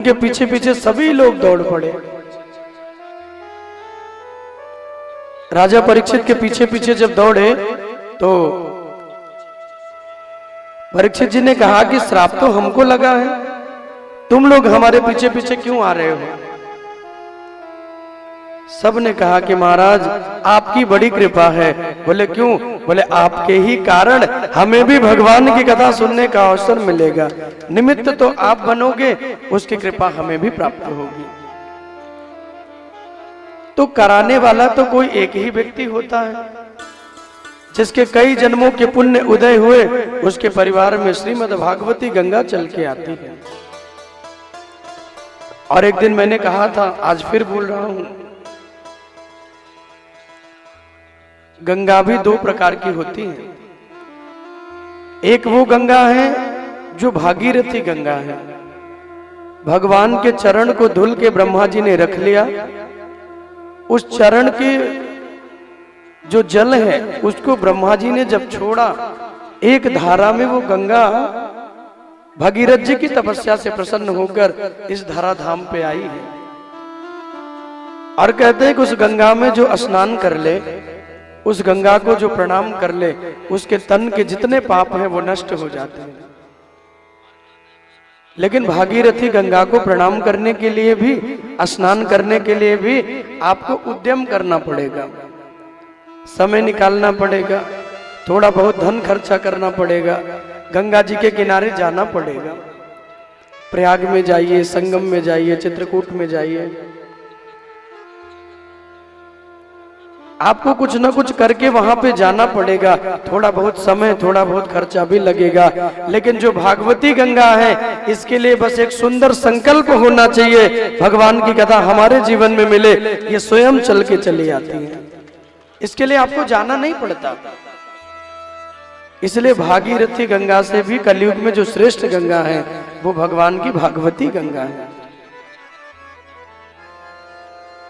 के पीछे पीछे सभी लोग दौड़ पड़े। राजा परीक्षित के पीछे पीछे जब दौड़े तो परीक्षित जी ने कहा कि श्राप तो हमको लगा है, तुम लोग हमारे पीछे पीछे क्यों आ रहे हो? सब ने कहा कि महाराज आपकी बड़ी कृपा है। बोले क्यों? बोले आपके ही कारण हमें भी भगवान की कथा सुनने का अवसर मिलेगा। निमित्त तो आप बनोगे, उसकी कृपा हमें भी प्राप्त होगी। तो कराने वाला तो कोई एक ही व्यक्ति होता है, जिसके कई जन्मों के पुण्य उदय हुए, उसके परिवार में श्रीमद् भागवती गंगा चल के आती है। और एक दिन मैंने कहा था, आज फिर बोल रहा हूं, गंगा भी दो प्रकार की होती है। एक वो गंगा है जो भागीरथी गंगा है। भगवान के चरण को धुल के ब्रह्मा जी ने रख लिया, उस चरण के जो जल है उसको ब्रह्मा जी ने जब छोड़ा, एक धारा में वो गंगा भगीरथ जी की तपस्या से प्रसन्न होकर इस धरा धाम पे आई है। और कहते हैं कि उस गंगा में जो स्नान कर ले, उस गंगा को जो प्रणाम कर ले, उसके तन के जितने पाप हैं वो नष्ट हो जाते हैं। लेकिन भागीरथी गंगा को प्रणाम करने के लिए भी, स्नान करने के लिए भी आपको उद्यम करना पड़ेगा, समय निकालना पड़ेगा, थोड़ा बहुत धन खर्चा करना पड़ेगा, गंगा जी के किनारे जाना पड़ेगा। प्रयाग में जाइए, संगम में जाइए, चित्रकूट में जाइए, आपको कुछ ना कुछ करके वहां पे जाना पड़ेगा। थोड़ा बहुत समय, थोड़ा बहुत खर्चा भी लगेगा। लेकिन जो भागवती गंगा है, इसके लिए बस एक सुंदर संकल्प होना चाहिए, भगवान की कथा हमारे जीवन में मिले, ये स्वयं चल के चली आती है। इसके लिए आपको जाना नहीं पड़ता। इसलिए भागीरथी गंगा से भी कलयुग में जो श्रेष्ठ गंगा है वो भगवान की भागवती गंगा है,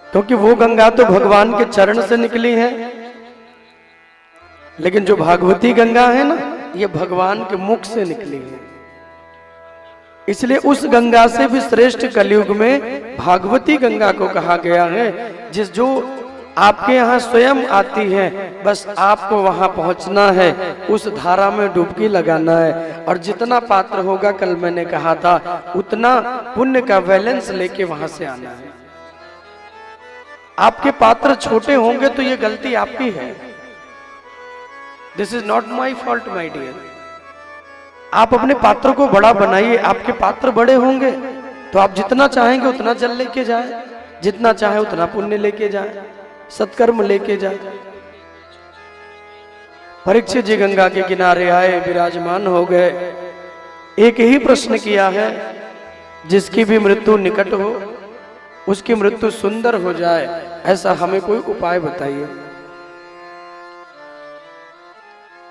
क्योंकि वो गंगा तो भगवान के चरण से निकली है। लेकिन जो भागवती गंगा है ना, ये भगवान के मुख से निकली है। इसलिए उस गंगा से भी श्रेष्ठ कलयुग में भागवती गंगा को कहा गया है, जिस जो आपके यहाँ स्वयं आती है, बस आपको वहां पहुंचना है, उस धारा में डुबकी लगाना है। और जितना पात्र होगा, कल मैंने कहा था, उतना पुण्य का बैलेंस लेके वहां से आना है। आपके पात्र छोटे होंगे तो ये गलती आपकी है। This is not my fault my dear. आप अपने पात्र को बड़ा बनाइए। आपके पात्र बड़े होंगे तो आप जितना चाहेंगे उतना जल लेके जाए, जितना चाहे उतना पुण्य लेके जाए, सत्कर्म लेके जाए। परीक्षित जी गंगा के किनारे आए, विराजमान हो गए। एक ही प्रश्न किया है, जिसकी भी मृत्यु निकट हो, उसकी मृत्यु सुंदर हो जाए, ऐसा हमें कोई उपाय बताइए।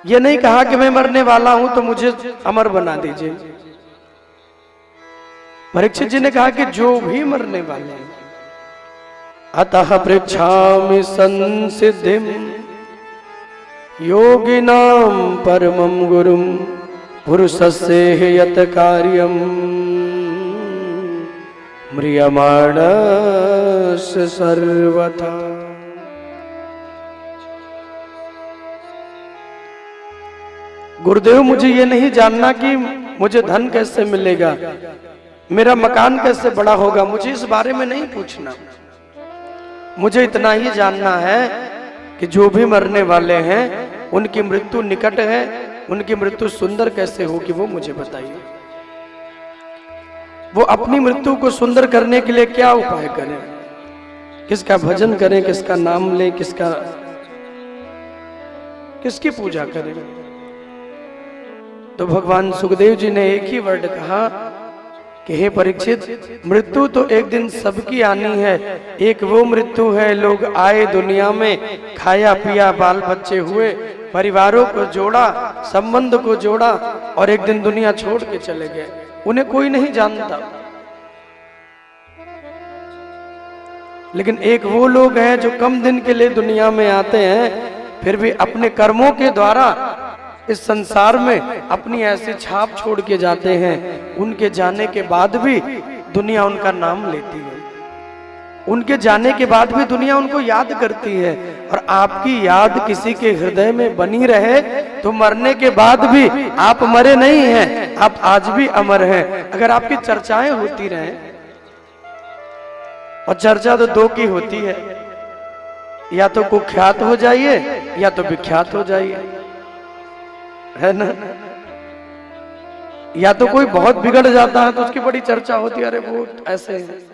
ये नहीं कहा कि मैं मरने वाला हूं तो मुझे अमर बना दीजिए। परीक्षित जी ने कहा कि जो भी मरने वाले हैं, अतः पृच्छामि संसिद्धिं योगिनां परमं गुरुं पुरुषस्य यत् कार्यं म्रियमाणस्य सर्वथा। गुरुदेव, मुझे ये नहीं जानना कि मुझे धन कैसे मिलेगा, मेरा मकान कैसे बड़ा होगा, मुझे इस बारे में नहीं पूछना। मुझे इतना ही जानना है कि जो भी मरने वाले हैं उनकी मृत्यु निकट है, उनकी मृत्यु सुंदर कैसे होगी वो मुझे बताइए। वो अपनी मृत्यु को सुंदर करने के लिए क्या उपाय करें, किसका भजन करें, किसका नाम लें, किसकी पूजा करें। तो भगवान सुखदेव जी ने एक ही वर्ड कहा कि हे परीक्षित, मृत्यु तो एक दिन सबकी आनी है। एक वो मृत्यु है, लोग आए दुनिया में, खाया पिया, बाल बच्चे हुए, परिवारों को जोड़ा, संबंध को जोड़ा, और एक दिन दुनिया छोड़ के चले गए, उन्हें कोई नहीं जानता। लेकिन एक वो लोग हैं जो कम दिन के लिए दुनिया में आते हैं, फिर भी अपने कर्मों के द्वारा इस संसार में अपनी ऐसी छाप छोड़ के जाते हैं। उनके जाने के बाद भी दुनिया उनका नाम लेती है। उनके जाने के बाद भी दुनिया उनको याद करती है। और आपकी याद किसी के हृदय में बनी रहे तो मरने के बाद भी आप मरे नहीं हैं, आप आज भी अमर हैं। अगर आपकी चर्चाएं होती रहें, और चर्चा तो दो की होती है, या तो कुख्यात हो जाइए या तो विख्यात हो जाइए, है ना। या तो कोई बहुत बिगड़ जाता है तो उसकी बड़ी चर्चा होती है, अरे वो ऐसे है।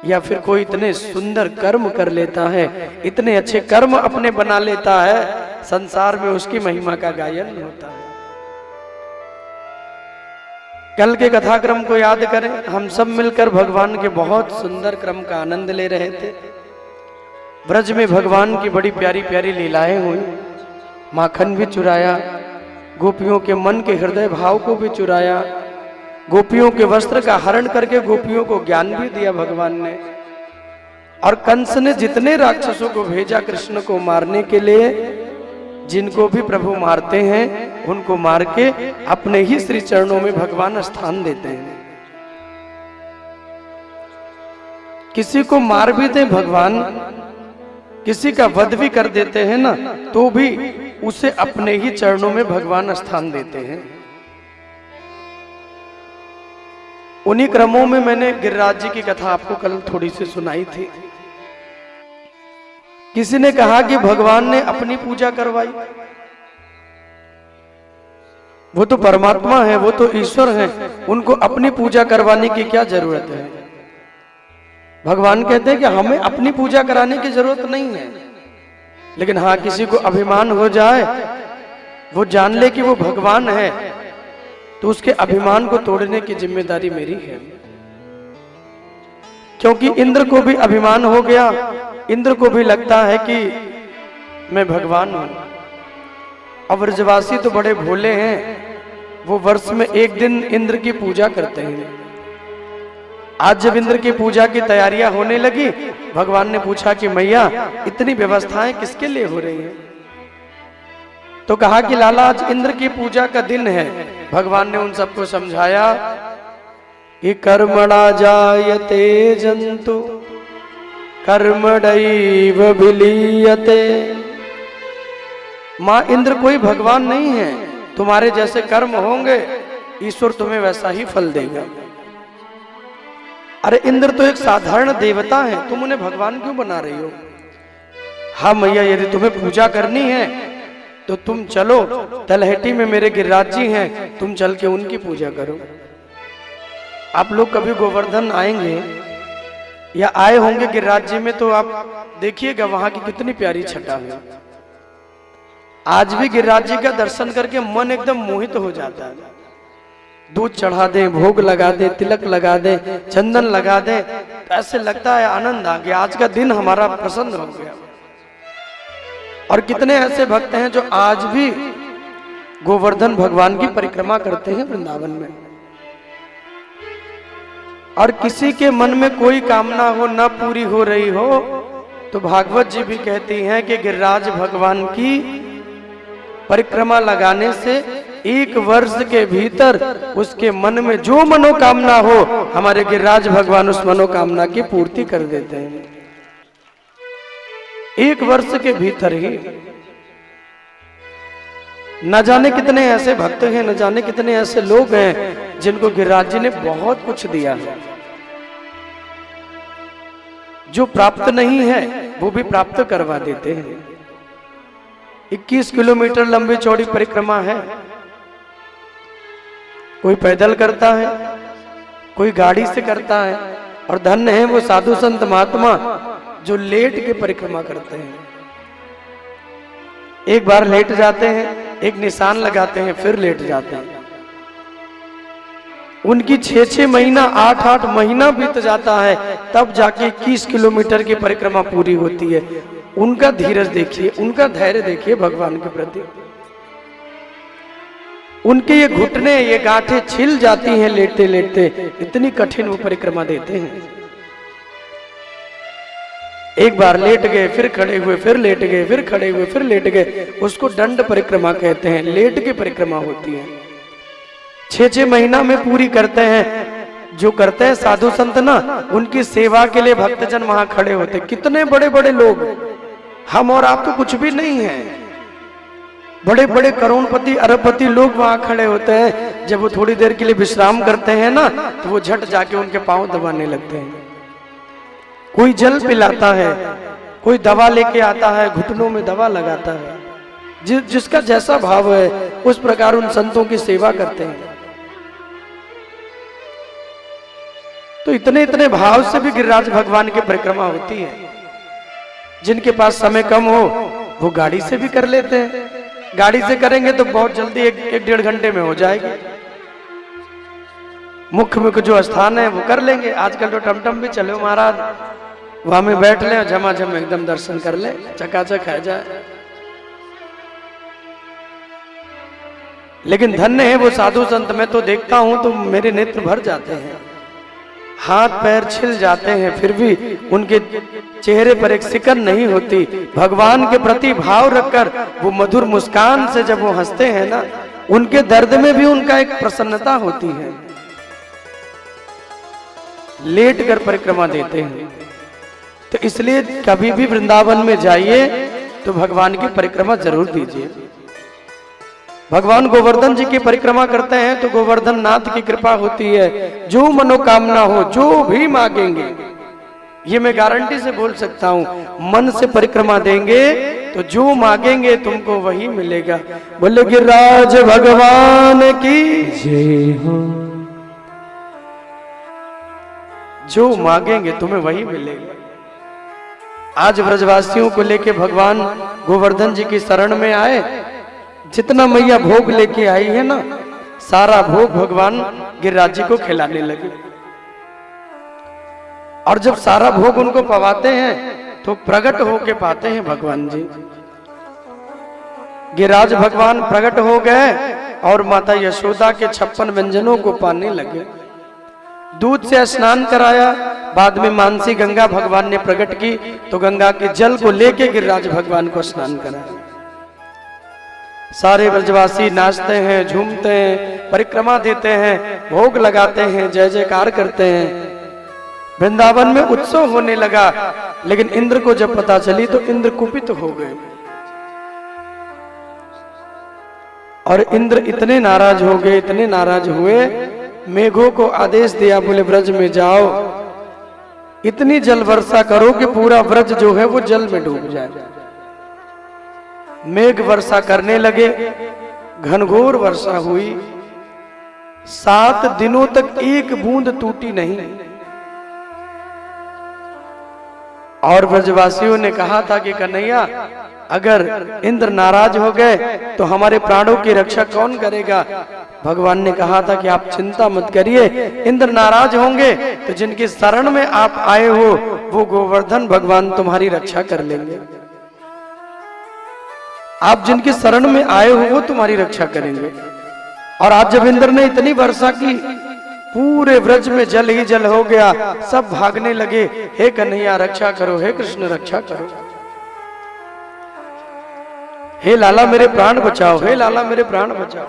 या फिर कोई इतने सुंदर कर्म कर लेता है, इतने अच्छे कर्म अपने बना लेता है, संसार में उसकी महिमा का गायन होता है। कल के कथाक्रम को याद करें, हम सब मिलकर भगवान के बहुत सुंदर क्रम का आनंद ले रहे थे। ब्रज में भगवान की बड़ी प्यारी प्यारी लीलाएं हुई, माखन भी चुराया, गोपियों के मन के हृदय भाव को भी चुराया, गोपियों के वस्त्र का हरण करके गोपियों को ज्ञान भी दिया भगवान ने। और कंस ने जितने राक्षसों को भेजा कृष्ण को मारने के लिए, जिनको भी प्रभु मारते हैं उनको मार के अपने ही श्री चरणों में भगवान स्थान देते हैं। किसी को मार भी दें भगवान, किसी का वध भी कर देते हैं ना, तो भी उसे अपने ही चरणों में भगवान स्थान देते हैं। उन्हीं क्रमों में मैंने गिरिराज जी की कथा आपको कल थोड़ी सी सुनाई थी। किसी ने कहा कि भगवान ने अपनी पूजा करवाई, वो तो परमात्मा है, वो तो ईश्वर है, उनको अपनी पूजा करवाने की क्या जरूरत है। भगवान कहते हैं कि हमें अपनी पूजा कराने की जरूरत नहीं है, लेकिन हाँ किसी को अभिमान हो जाए, वो जान ले कि वो भगवान है, तो उसके अभिमान को तोड़ने की जिम्मेदारी मेरी है। क्योंकि इंद्र को भी अभिमान हो गया, इंद्र को भी लगता है कि मैं भगवान हूं। अब ब्रजवासी तो बड़े भोले हैं, वो वर्ष में एक दिन इंद्र की पूजा करते हैं। आज जब इंद्र की पूजा की तैयारियां होने लगी, भगवान ने पूछा कि मैया इतनी व्यवस्थाएं किसके लिए हो रही हैं। तो कहा कि लाला आज इंद्र की पूजा का दिन है। भगवान ने उन सबको समझाया कि कर्मणा जायते जंतु कर्मणैव विलीयते। मां इंद्र कोई भगवान नहीं है, तुम्हारे जैसे कर्म होंगे ईश्वर तुम्हें वैसा ही फल देगा। अरे इंद्र तो एक साधारण देवता है, तुम उन्हें भगवान क्यों बना रही हो। हाँ मैया यदि तुम्हें पूजा करनी है तो तुम चलो, तलहटी में मेरे गिरिराज जी हैं, तुम चल के उनकी पूजा करो। आप लोग कभी गोवर्धन आएंगे या आए होंगे गिरिराज जी में, तो आप देखिएगा वहां की कितनी प्यारी छटा है। आज भी गिरिराज जी का दर्शन करके मन एकदम मोहित हो जाता है। दूध चढ़ा दें, भोग लगा दें, तिलक लगा दें, चंदन लगा दें, तो ऐसे लगता है आनंद आ गया, आज का दिन हमारा प्रसन्न हो गया। और कितने ऐसे भक्त हैं जो आज भी गोवर्धन भगवान की परिक्रमा करते हैं वृंदावन में। और किसी के मन में कोई कामना हो न पूरी हो रही हो, तो भागवत जी भी कहती हैं कि गिरिराज भगवान की परिक्रमा लगाने से एक वर्ष के भीतर उसके मन में जो मनोकामना हो, हमारे गिरिराज भगवान उस मनोकामना की पूर्ति कर देते हैं। एक वर्ष के भीतर ही। न जाने कितने ऐसे भक्त हैं, न जाने कितने ऐसे लोग हैं जिनको गिरिराज जी ने बहुत कुछ दिया है। जो प्राप्त नहीं है वो भी प्राप्त करवा देते हैं। 21 किलोमीटर लंबी चौड़ी परिक्रमा है। कोई पैदल करता है, कोई गाड़ी से करता है, और धन्य है वो साधु संत महात्मा जो लेट के परिक्रमा करते हैं। एक बार लेट जाते हैं, एक निशान लगाते हैं, फिर लेट जाते हैं। उनकी 6-6 महीना 8-8 महीना बीत जाता है, तब जाके 21 किलोमीटर की परिक्रमा पूरी होती है। उनका धीरज देखिए, उनका धैर्य देखिए भगवान के प्रति। उनके ये घुटने, ये गांठें छिल जाती हैं लेटते लेटते, इतनी कठिन वो परिक्रमा देते हैं। एक बार लेट गए, फिर खड़े हुए, फिर लेट गए, फिर खड़े हुए, फिर लेट गए, उसको दंड परिक्रमा कहते हैं। लेट की परिक्रमा होती है, 6-6 महीना में पूरी करते हैं। जो करते हैं साधु संत ना, उनकी सेवा के लिए भक्तजन वहां खड़े होते। कितने बड़े बड़े लोग, हम और आप तो कुछ भी नहीं है, बड़े बड़े करोड़पति अरबपति लोग वहां खड़े होते हैं। जब वो थोड़ी देर के लिए विश्राम करते हैं ना, तो वो झट जाके उनके पांव दबाने लगते हैं। कोई जल पिलाता है, कोई दवा लेके आता है, घुटनों में दवा लगाता है। जिसका जैसा भाव है उस प्रकार उन संतों की सेवा करते हैं। तो इतने इतने भाव से भी गिरिराज भगवान की परिक्रमा होती है। जिनके पास समय कम हो वो गाड़ी से भी कर लेते हैं। गाड़ी से करेंगे तो बहुत जल्दी एक डेढ़ घंटे में हो जाएगी। मुख्य मुख्य जो स्थान है वो कर लेंगे। आजकल तो टमटम भी चले महाराज, वहां में बैठ ले, झमाझम एकदम दर्शन कर ले, चकाचक है जाए। लेकिन धन्य है वो साधु संत, मैं तो देखता हूं तो मेरे नेत्र भर जाते हैं, हाथ पैर छिल जाते हैं, फिर भी उनके चेहरे पर एक सिकन नहीं होती। भगवान के प्रति भाव रखकर वो मधुर मुस्कान से जब वो हंसते हैं ना, उनके दर्द में भी उनका एक प्रसन्नता होती है। लेट कर परिक्रमा देते हैं। तो इसलिए कभी भी वृंदावन में जाइए तो भगवान की परिक्रमा जरूर दीजिए। भगवान गोवर्धन जी की परिक्रमा करते हैं तो गोवर्धन नाथ की कृपा होती है। जो मनोकामना हो, जो भी मांगेंगे, ये मैं गारंटी से बोल सकता हूं, मन से परिक्रमा देंगे तो जो मांगेंगे तुमको वही मिलेगा। बोले गिरिराज भगवान की जय हो। जो मांगेंगे तुम्हें वही मिलेगा। आज ब्रजवासियों को लेके भगवान गोवर्धन जी की शरण में आए। जितना मैया भोग लेके आई है ना, सारा भोग भगवान गिरिराज जी को खिलाने लगे। और जब सारा भोग उनको पवाते हैं तो प्रकट होके पाते हैं भगवान जी। गिरिराज भगवान प्रकट हो गए और माता यशोदा के 56 व्यंजनों को पाने लगे। दूध से स्नान कराया, बाद में मानसी गंगा भगवान ने प्रकट की तो गंगा के जल को लेके गिरिराज भगवान को स्नान कराया। सारे ब्रजवासी नाचते हैं, झूमते हैं, परिक्रमा देते हैं, भोग लगाते हैं, जय जयकार करते हैं। वृंदावन में उत्सव होने लगा। लेकिन इंद्र को जब पता चली तो इंद्र कुपित हो गए और इंद्र इतने नाराज हो गए, इतने नाराज हुए, मेघों को आदेश दिया, बोले ब्रज में जाओ, इतनी जल वर्षा करो कि पूरा ब्रज जो है वो जल में डूब जाए। मेघ वर्षा करने लगे, घनघोर वर्षा हुई। 7 दिनों तक एक बूंद टूटी नहीं। और ब्रजवासियों ने कहा था कि कन्हैया, अगर इंद्र नाराज हो गए तो हमारे प्राणों की रक्षा कौन करेगा? भगवान ने कहा था कि आप चिंता मत करिए, इंद्र नाराज होंगे तो जिनकी शरण में आप आए हो वो गोवर्धन भगवान तुम्हारी रक्षा कर लेंगे। आप जिनकी शरण में आए हो वो तुम्हारी रक्षा करेंगे। और आज जब इंद्र ने इतनी वर्षा की, पूरे ब्रज में जल ही जल हो गया, सब भागने लगे, हे कन्हैया रक्षा करो, हे कृष्ण रक्षा करो, हे लाला मेरे प्राण बचाओ, हे लाला मेरे प्राण बचाओ।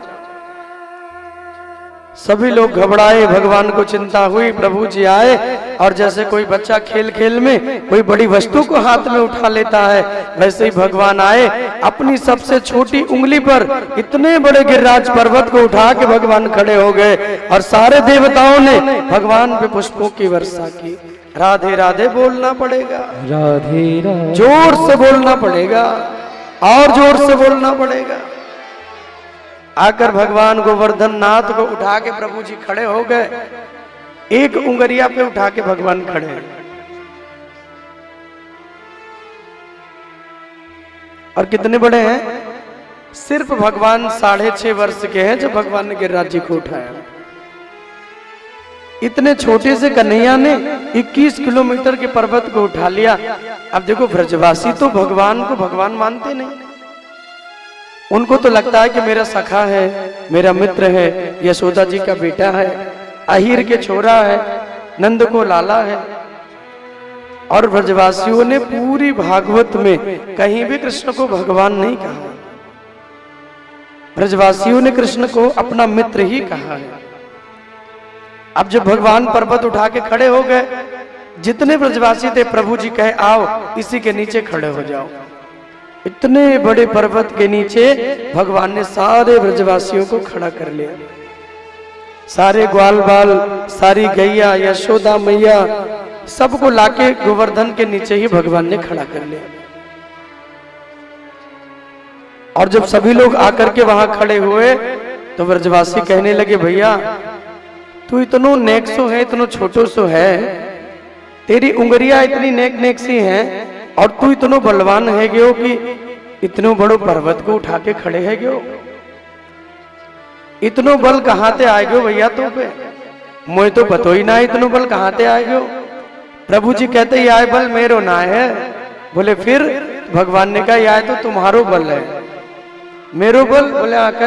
सभी लोग घबराए, भगवान को चिंता हुई। प्रभु जी आए और जैसे कोई बच्चा खेल खेल में कोई बड़ी वस्तु को हाथ में उठा लेता है, वैसे ही भगवान आए, अपनी सबसे छोटी उंगली पर इतने बड़े गिरिराज पर्वत को उठा के भगवान खड़े हो गए और सारे देवताओं ने भगवान पे पुष्पों की वर्षा की। राधे राधे बोलना पड़ेगा, राधे राधे जोर से बोलना पड़ेगा, और जोर से बोलना पड़ेगा। आकर भगवान गोवर्धन नाथ को उठा के प्रभु जी खड़े हो गए। एक उंगलिया पे उठा के भगवान खड़े हैं। और कितने बड़े हैं? सिर्फ भगवान 6.5 वर्ष के हैं जब भगवान ने गिरिराज जी को उठाया। इतने छोटे से कन्हैया ने 21 किलोमीटर के पर्वत को उठा लिया। अब देखो, ब्रजवासी तो भगवान को भगवान मानते नहीं। उनको तो लगता है कि मेरा सखा है, मेरा मित्र है, यशोदा जी का बेटा है, अहीर के छोरा है, नंद को लाला है। और ब्रजवासियों ने पूरी भागवत में कहीं भी कृष्ण को भगवान नहीं कहा। ब्रजवासियों ने कृष्ण को अपना मित्र ही कहा है। अब जब भगवान पर्वत उठा के खड़े हो गए, जितने ब्रजवासी थे प्रभु जी कहे आओ इसी के नीचे खड़े हो जाओ। इतने बड़े पर्वत के नीचे भगवान ने सारे ब्रजवासियों को खड़ा कर लिया। सारे ग्वाल बाल, सारी गैया, यशोदा मैया, सबको लाके गोवर्धन के नीचे ही भगवान ने खड़ा कर लिया। और जब सभी लोग आकर के वहां खड़े हुए तो ब्रजवासी कहने लगे भैया तू इतनो नेक सो है, इतनो छोटो सो है, तेरी उंगलियां इतनी नेक नेक सी हैं और तू इतनो बलवान है गयो कि इतनो बड़ो पर्वत को उठा के खड़े है गयो। इतनो बल कहां ते आए गयो भैया तो पे, मुझे तो पतो ही ना इतनो बल कहां ते आए गयो। प्रभु जी कहते ये आए बल मेरो ना है। बोले फिर? भगवान ने कहा यह तो तुम्हारो बल है। मेरो बल? बोले आकर